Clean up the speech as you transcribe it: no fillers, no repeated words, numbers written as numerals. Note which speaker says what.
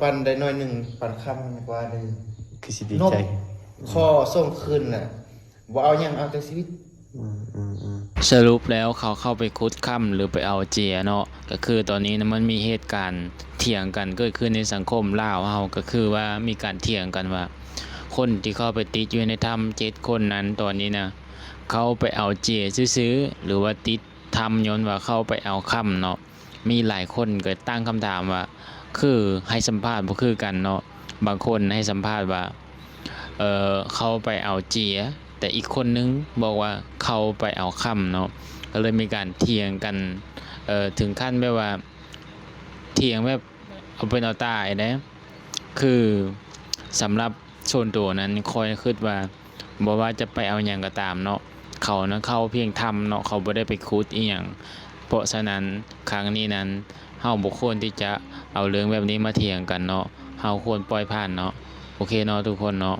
Speaker 1: ปั่นได้น้อยหนึ่งปั่นค่ำกว่าเลย
Speaker 2: คือสิดี
Speaker 1: นก
Speaker 2: ใจ
Speaker 1: คอส่งคืนน่ะบ่เอาหยังเอาแต่ชีวิต
Speaker 3: สรุปแล้วเขาเข้าไปคุดค่ำหรือไปเอาเจียเนาะก็คือตอนนี้นะมันมีเหตุการณ์เถียงกันเกิดขึ้นในสังคมลาวเฮาก็คือว่ามีการเถียงกันว่า คนที่เข้าไปติดอยู่ในถ้ำ7 คนนั้นตอนนี้นะเขาไปเอาเจียซื้อๆหรือว่าติดถ้ำย้อนว่าเข้าไปเอาค่ำเนาะมีหลายคนเกิดตั้งคำถามว่าคือให้สัมภาษณ์บ่คือกันเนาะบางคนให้สัมภาษณ์ว่าเขาไปเอาเจียแต่อีกคนนึงบอกว่าเขาไปเอาค่ำเนาะก็เลยมีการเถียงกันถึงขั้นแบบว่าเถียงแบบเอาเป็นเอาตายนะคือสำหรับส่วนตัวนั้นคอยคิดว่าบ่ว่าจะไปเอาหยังก็ตามเนาะเขานะเข้าเพียงทำเนาะเขาบ่ได้ไปคุดอีหยังเพราะฉะนั้นครั้งนี้นั้นเฮาบ่ควรที่จะเอาเรื่องแบบนี้มาเถียงกันเนาะเฮาควรปล่อยผ่านเนาะโอเคเนาะทุกคนเนาะ